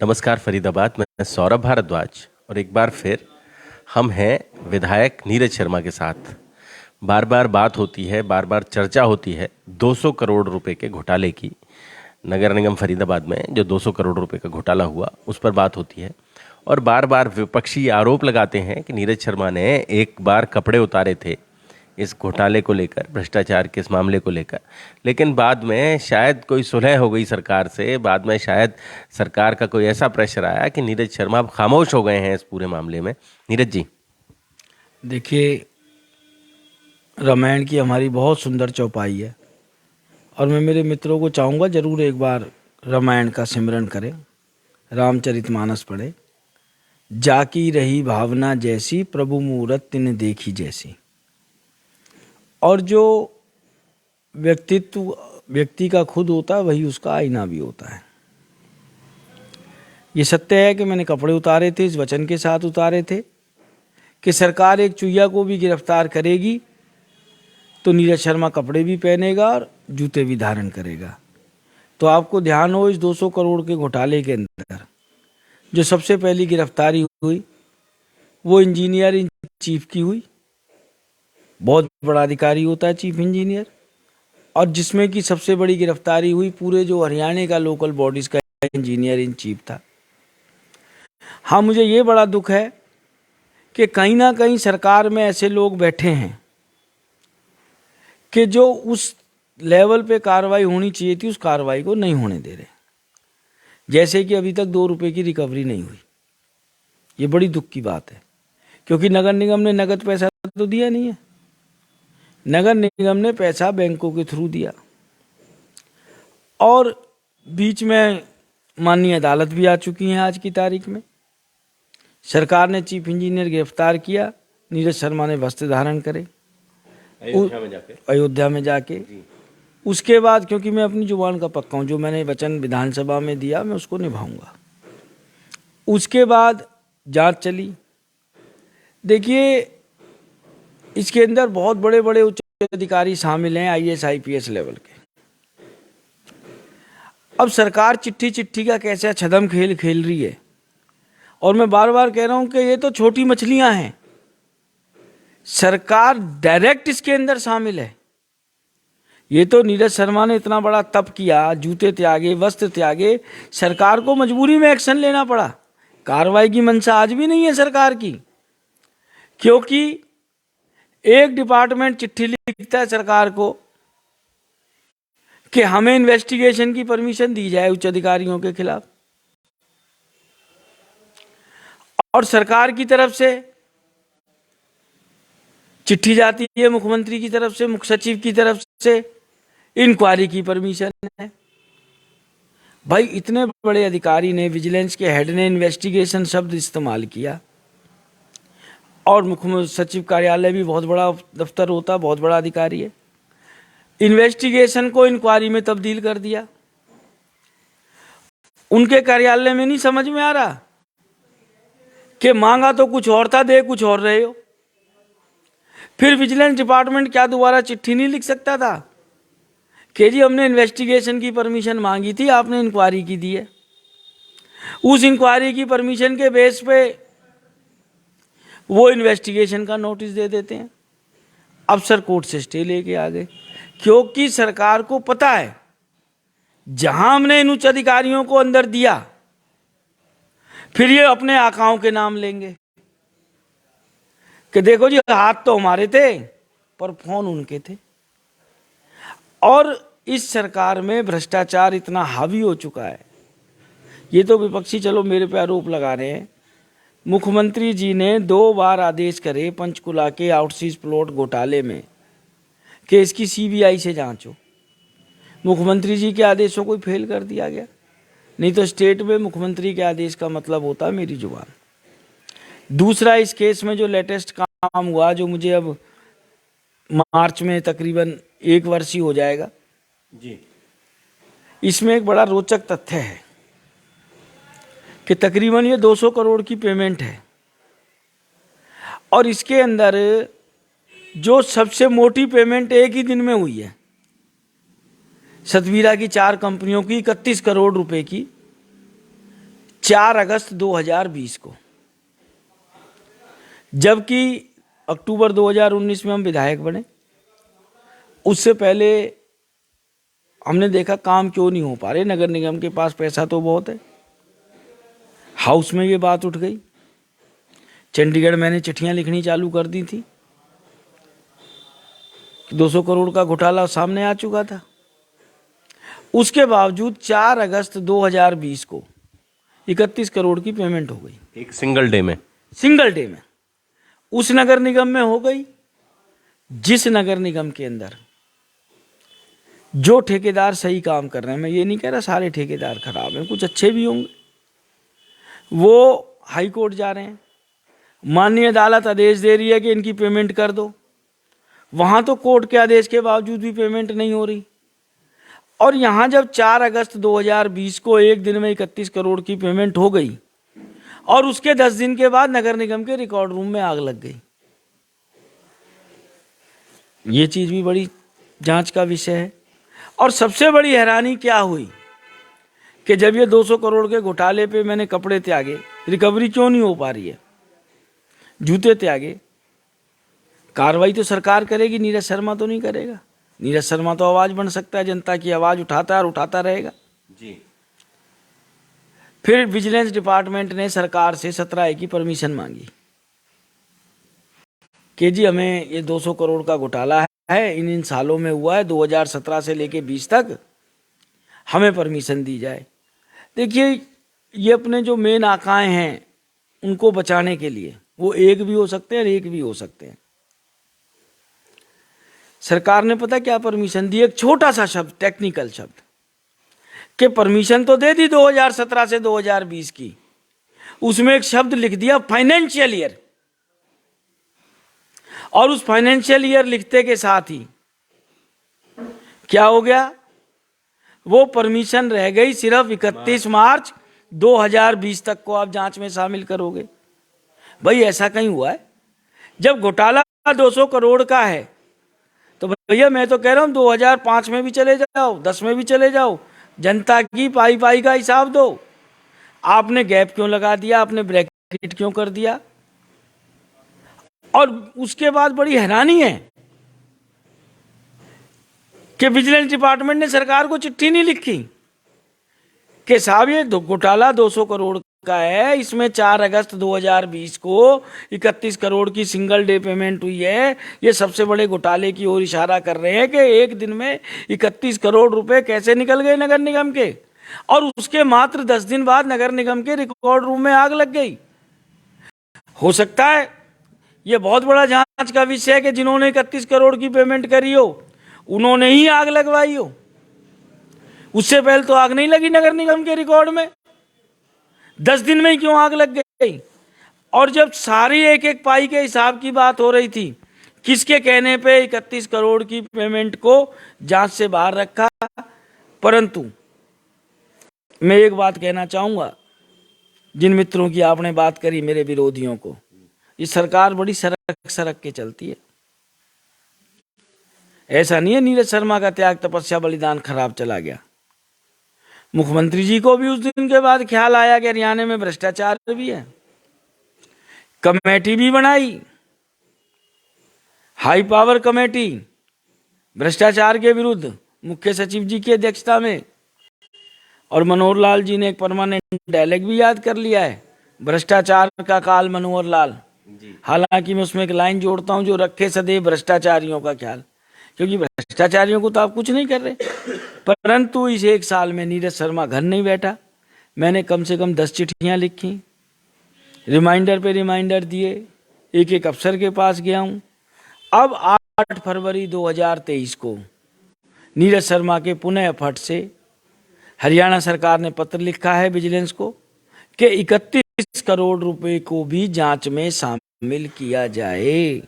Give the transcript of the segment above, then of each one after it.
नमस्कार फरीदाबाद, मैं सौरभ भारद्वाज और एक बार फिर हम हैं विधायक नीरज शर्मा के साथ। बार बार बात होती है, बार बार चर्चा होती है 200 करोड़ रुपए के घोटाले की। नगर निगम फरीदाबाद में जो 200 करोड़ रुपए का घोटाला हुआ उस पर बात होती है और बार बार विपक्षी आरोप लगाते हैं कि नीरज शर्मा ने एक बार कपड़े उतारे थे इस घोटाले को लेकर, भ्रष्टाचार के इस मामले को लेकर। लेकिन बाद में शायद कोई सुलह हो गई सरकार से, बाद में शायद सरकार का कोई ऐसा प्रेशर आया कि नीरज शर्मा अब खामोश हो गए हैं इस पूरे मामले में। नीरज जी, देखिए, रामायण की हमारी बहुत सुंदर चौपाई है और मैं मेरे मित्रों को चाहूँगा जरूर एक बार रामायण का सिमरन करें, रामचरितमानस पढ़े। जाकी रही भावना जैसी, प्रभु मूरत तिन देखी जैसी। और जो व्यक्तित्व व्यक्ति का खुद होता है वही उसका आईना भी होता है। ये सत्य है कि मैंने कपड़े उतारे थे, इस वचन के साथ उतारे थे कि सरकार एक चुहिया को भी गिरफ्तार करेगी तो नीरज शर्मा कपड़े भी पहनेगा और जूते भी धारण करेगा। तो आपको ध्यान हो, इस 200 करोड़ के घोटाले के अंदर जो सबसे पहली गिरफ्तारी हुई वो इंजीनियर इन चीफ की हुई। बहुत बड़ा अधिकारी होता है चीफ इंजीनियर, और जिसमें कि सबसे बड़ी गिरफ्तारी हुई पूरे जो हरियाणा का लोकल बॉडीज का इंजीनियर इन चीफ था। हाँ, मुझे ये बड़ा दुख है कि कहीं ना कहीं सरकार में ऐसे लोग बैठे हैं कि जो उस लेवल पे कार्रवाई होनी चाहिए थी उस कार्रवाई को नहीं होने दे रहे। जैसे कि अभी तक 2 रुपए की रिकवरी नहीं हुई। ये बड़ी दुख की बात है, क्योंकि नगर निगम ने नगद पैसा तो दिया नहीं है। नगर निगम ने पैसा बैंकों के थ्रू दिया और बीच में माननीय अदालत भी आ चुकी है। आज की तारीख में सरकार ने चीफ इंजीनियर गिरफ्तार किया, नीरज शर्मा ने वस्त्र धारण करे अयोध्या में जाके। उसके बाद, क्योंकि मैं अपनी जुबान का पक्का हूँ, जो मैंने वचन विधानसभा में दिया मैं उसको निभाऊंगा। उसके बाद जांच चली। देखिए, इसके अंदर बहुत बड़े बड़े उच्च अधिकारी शामिल हैं, आईएएस आईपीएस लेवल के। अब सरकार चिट्ठी चिट्ठी का कैसा छदम खेल खेल रही है, और मैं बार बार कह रहा हूं कि ये तो छोटी मछलियां हैं। सरकार डायरेक्ट इसके अंदर शामिल है। ये तो नीरज शर्मा ने इतना बड़ा तप किया, जूते त्यागे, वस्त्र त्यागे, सरकार को मजबूरी में एक्शन लेना पड़ा। कार्रवाई की मंशा आज भी नहीं है सरकार की, क्योंकि एक डिपार्टमेंट चिट्ठी लिखता है सरकार को कि हमें इन्वेस्टिगेशन की परमिशन दी जाए उच्च अधिकारियों के खिलाफ, और सरकार की तरफ से चिट्ठी जाती है मुख्यमंत्री की तरफ से, मुख्य सचिव की तरफ से इंक्वायरी की परमिशन है। भाई, इतने बड़े अधिकारी ने, विजिलेंस के हेड ने इन्वेस्टिगेशन शब्द इस्तेमाल किया, और मुख्य सचिव कार्यालय भी बहुत बड़ा दफ्तर होता, बहुत बड़ा अधिकारी है। इन्वेस्टिगेशन को इंक्वायरी में तब्दील कर दिया। उनके कार्यालय में नहीं समझ में आ रहा कि मांगा तो कुछ और था, दे कुछ और रहे हो। फिर विजिलेंस डिपार्टमेंट क्या दोबारा चिट्ठी नहीं लिख सकता था कि जी हमने इन्वेस्टिगेशन की परमिशन मांगी थी, आपने इंक्वायरी की दी है। उस इंक्वायरी की परमिशन के बेस पे वो इन्वेस्टिगेशन का नोटिस दे देते हैं। अफसर कोर्ट से स्टे लेके आ गए, क्योंकि सरकार को पता है जहां हमने इन उच्च अधिकारियों को अंदर दिया फिर ये अपने आकाओं के नाम लेंगे कि देखो जी, हाथ तो हमारे थे पर फोन उनके थे। और इस सरकार में भ्रष्टाचार इतना हावी हो चुका है। ये तो विपक्षी चलो मेरे पे आरोप लगा रहे हैं। मुख्यमंत्री जी ने 2 बार आदेश करे पंचकुला के आउटसीज प्लॉट घोटाले में कि इसकी सीबीआई से जांच हो। मुख्यमंत्री जी के आदेशों को फेल कर दिया गया। नहीं तो स्टेट में मुख्यमंत्री के आदेश का मतलब होता है मेरी जुबान। दूसरा, इस केस में जो लेटेस्ट काम हुआ, जो मुझे अब मार्च में तकरीबन 1 वर्ष ही हो जाएगा जी, इसमें एक बड़ा रोचक तथ्य है कि तकरीबन ये 200 करोड़ की पेमेंट है, और इसके अंदर जो सबसे मोटी पेमेंट एक ही दिन में हुई है, सतवीरा की 4 कंपनियों की 31 करोड़ रुपए की 4 अगस्त 2020 को, जबकि अक्टूबर 2019 में हम विधायक बने। उससे पहले हमने देखा काम क्यों नहीं हो पा रहे, नगर निगम के पास पैसा तो बहुत है। हाउस में ये बात उठ गई, चंडीगढ़ मैंने चिट्ठियां लिखनी चालू कर दी थी, 200 करोड़ का घोटाला सामने आ चुका था। उसके बावजूद 4 अगस्त 2020 को 31 करोड़ की पेमेंट हो गई, एक सिंगल डे में। सिंगल डे में। उस नगर निगम में हो गई जिस नगर निगम के अंदर जो ठेकेदार सही काम कर रहे हैं, मैं ये नहीं कह रहा सारे ठेकेदार खराब हैं, कुछ अच्छे भी होंगे, वो हाई कोर्ट जा रहे हैं, माननीय अदालत आदेश दे रही है कि इनकी पेमेंट कर दो, वहां तो कोर्ट के आदेश के बावजूद भी पेमेंट नहीं हो रही। और यहां जब 4 अगस्त 2020 को एक दिन में 31 करोड़ की पेमेंट हो गई और उसके 10 दिन के बाद नगर निगम के रिकॉर्ड रूम में आग लग गई। ये चीज भी बड़ी जांच का विषय है। और सबसे बड़ी हैरानी क्या हुई कि जब ये 200 करोड़ के घोटाले पे मैंने कपड़े त्यागे, रिकवरी क्यों नहीं हो पा रही है, जूते त्यागे, कार्रवाई तो सरकार करेगी, नीरज शर्मा तो नहीं करेगा। नीरज शर्मा तो आवाज बन सकता है, जनता की आवाज उठाता है और उठाता रहेगा जी। फिर विजिलेंस डिपार्टमेंट ने सरकार से 17A की परमिशन मांगी कि जी हमें ये 200 करोड़ का घोटाला है, इन सालों में हुआ है, 2017 से लेके 20 तक, हमें परमिशन दी जाए। देखिए, ये अपने जो मेन आकाएं हैं उनको बचाने के लिए, वो एक भी हो सकते हैं और एक भी हो सकते हैं। सरकार ने पता क्या परमिशन दी, एक छोटा सा शब्द, टेक्निकल शब्द, कि परमिशन तो दे दी 2017 से 2020 की, उसमें एक शब्द लिख दिया फाइनेंशियल ईयर, और उस फाइनेंशियल ईयर लिखते के साथ ही क्या हो गया, वो परमिशन रह गई सिर्फ 31 मार्च 2020 तक को आप जांच में शामिल करोगे। भाई ऐसा कहीं हुआ है? जब घोटाला 200 करोड़ का है तो भैया मैं तो कह रहा हूं 2005 में भी चले जाओ, 10 में भी चले जाओ, जनता की पाई पाई का हिसाब दो। आपने गैप क्यों लगा दिया, आपने ब्रैकेट क्यों कर दिया? और उसके बाद बड़ी हैरानी है कि विजिलेंस डिपार्टमेंट ने सरकार को चिट्ठी नहीं लिखी कि साहब ये घोटाला 200 करोड़ का है, इसमें 4 अगस्त 2020 को 31 करोड़ की सिंगल डे पेमेंट हुई है, ये सबसे बड़े घोटाले की ओर इशारा कर रहे हैं कि एक दिन में 31 करोड़ रुपए कैसे निकल गए नगर निगम के। और उसके मात्र 10 दिन बाद नगर निगम के रिकॉर्ड रूम में आग लग गई। हो सकता है ये बहुत बड़ा जांच का विषय है कि जिन्होंने 31 करोड़ की पेमेंट करी हो उन्होंने ही आग लगवाई हो, उससे पहले तो आग नहीं लगी नगर निगम के रिकॉर्ड में, 10 दिन में ही क्यों आग लग गई? और जब सारी एक एक पाई के हिसाब की बात हो रही थी, किसके कहने पे 31 करोड़ की पेमेंट को जांच से बाहर रखा? परंतु मैं एक बात कहना चाहूंगा, जिन मित्रों की आपने बात करी, मेरे विरोधियों को, ये सरकार बड़ी सरक सरक के चलती है। ऐसा नहीं है नीरज शर्मा का त्याग तपस्या बलिदान खराब चला गया। मुख्यमंत्री जी को भी उस दिन के बाद ख्याल आया कि हरियाणा में भ्रष्टाचार भी है, कमेटी भी बनाई, हाई पावर कमेटी भ्रष्टाचार के विरुद्ध मुख्य सचिव जी की अध्यक्षता में, और मनोहर लाल जी ने एक परमानेंट डायलॉग भी याद कर लिया है, भ्रष्टाचार का काल मनोहर लाल। हालांकि मैं उसमें एक लाइन जोड़ता हूं, जो रखे सदैव भ्रष्टाचारियों का ख्याल, क्योंकि भ्रष्टाचारियों को तो आप कुछ नहीं कर रहे। परंतु इस एक साल में नीरज शर्मा घर नहीं बैठा, मैंने कम से कम 10 चिट्ठियां लिखी, रिमाइंडर पे रिमाइंडर दिए, एक एक अफसर के पास गया हूं। अब 8 फरवरी 2023 को नीरज शर्मा के पुनः फट से हरियाणा सरकार ने पत्र लिखा है विजिलेंस को कि 31 करोड़ रुपए को भी जांच में शामिल किया जाए,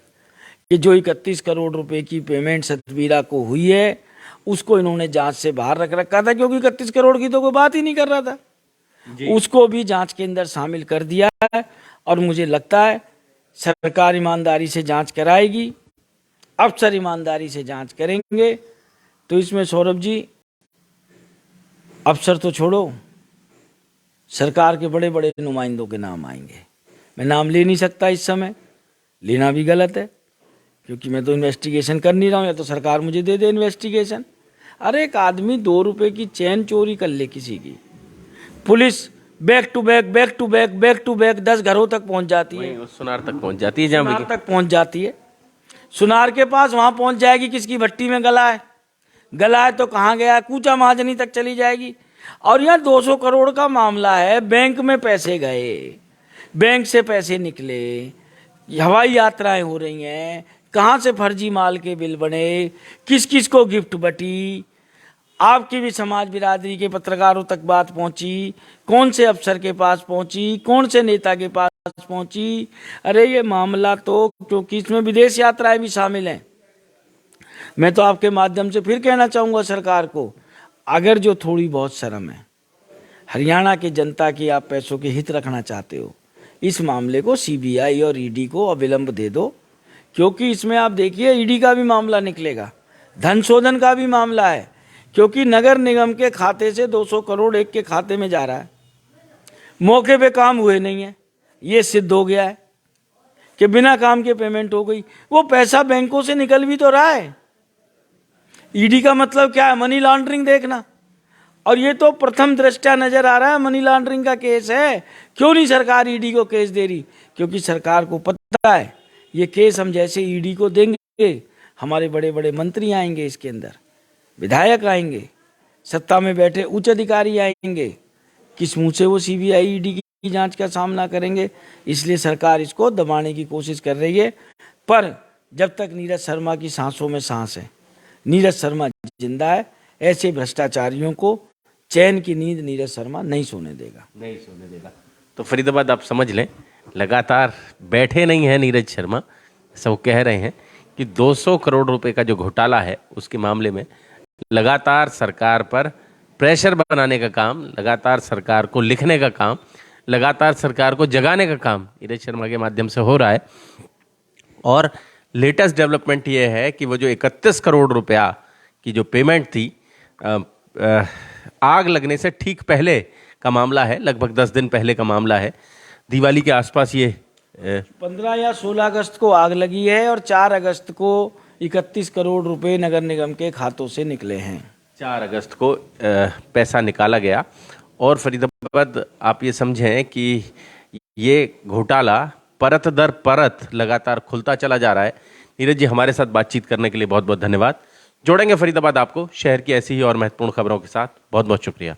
कि जो 31 करोड़ रुपए की पेमेंट सतवीरा को हुई है उसको इन्होंने जांच से बाहर रख रखा था, क्योंकि 31 करोड़ की तो कोई बात ही नहीं कर रहा था, उसको भी जांच के अंदर शामिल कर दिया है। और मुझे लगता है सरकार ईमानदारी से जांच कराएगी, अफसर ईमानदारी से जांच करेंगे। तो इसमें सौरभ जी, अफसर तो छोड़ो, सरकार के बड़े बड़े नुमाइंदों के नाम आएंगे। मैं नाम ले नहीं सकता इस समय, लेना भी गलत है, क्योंकि मैं तो इन्वेस्टिगेशन कर नहीं रहा हूँ, या तो सरकार मुझे दे दे इन्वेस्टिगेशन। अरे एक आदमी 2 रुपए की चैन चोरी कर ले किसी की, पुलिस बैक टू बैक 10 घरों तक पहुंच जाती है, सुनार तक पहुंच जाती है, जहाँ सुनार तक पहुंच जाती है। सुनार के पास वहां पहुंच जाएगी, किसकी भट्टी में गला है तो कहाँ गया, कूचा महाजनी तक चली जाएगी। और यहाँ 200 करोड़ का मामला है, बैंक में पैसे गए, बैंक से पैसे निकले, हवाई यात्राएं हो रही हैं, कहाँ से फर्जी माल के बिल बने, किस किस को गिफ्ट बटी, आपकी भी समाज बिरादरी के पत्रकारों तक बात पहुंची, कौन से अफसर के पास पहुंची, कौन से नेता के पास पहुंची। अरे ये मामला तो, क्योंकि इसमें विदेश यात्राएं भी शामिल हैं। मैं तो आपके माध्यम से फिर कहना चाहूँगा सरकार को, अगर जो थोड़ी बहुत शर्म है, हरियाणा की जनता की आप पैसों के हित रखना चाहते हो, इस मामले को सीबीआई और ईडी को अविलंब दे दो, क्योंकि इसमें आप देखिए ईडी का भी मामला निकलेगा, धन शोधन का भी मामला है, क्योंकि नगर निगम के खाते से 200 करोड़ एक के खाते में जा रहा है, मौके पे काम हुए नहीं है, ये सिद्ध हो गया है कि बिना काम के पेमेंट हो गई। वो पैसा बैंकों से निकल भी तो रहा है। ईडी का मतलब क्या है, मनी लॉन्ड्रिंग देखना, और ये तो प्रथम दृष्टया नजर आ रहा है मनी लॉन्ड्रिंग का केस है। क्यों नहीं सरकार ईडी को केस दे रही? क्योंकि सरकार को पता है ये केस हम जैसे ईडी को देंगे, हमारे बड़े बड़े मंत्री आएंगे, इसके अंदर विधायक आएंगे, सत्ता में बैठे उच्च अधिकारी आएंगे, किस मुंह से वो सीबीआई ईडी की जांच का सामना करेंगे। इसलिए सरकार इसको दबाने की कोशिश कर रही है, पर जब तक नीरज शर्मा की सांसों में सांस है, नीरज शर्मा जिंदा है, ऐसे भ्रष्टाचारियों को चैन की नींद नीरज शर्मा नहीं सोने देगा। तो फरीदाबाद आप समझ लें, लगातार बैठे नहीं हैं नीरज शर्मा। सब कह रहे हैं कि 200 करोड़ रुपए का जो घोटाला है उसके मामले में लगातार सरकार पर प्रेशर बनाने का काम, लगातार सरकार को लिखने का काम, लगातार सरकार को जगाने का काम नीरज शर्मा के माध्यम से हो रहा है। और लेटेस्ट डेवलपमेंट ये है कि वो जो 31 करोड़ रुपया की जो पेमेंट थी, आग लगने से ठीक पहले का मामला है, लगभग 10 दिन पहले का मामला है, दिवाली के आसपास ये 15 या 16 अगस्त को आग लगी है और 4 अगस्त को 31 करोड़ रुपए नगर निगम के खातों से निकले हैं। 4 अगस्त को पैसा निकाला गया। और फरीदाबाद आप ये समझें कि ये घोटाला परत दर परत लगातार खुलता चला जा रहा है। नीरज जी, हमारे साथ बातचीत करने के लिए बहुत बहुत धन्यवाद। जोड़ेंगे फरीदाबाद आपको शहर की ऐसी ही और महत्वपूर्ण खबरों के साथ। बहुत बहुत शुक्रिया।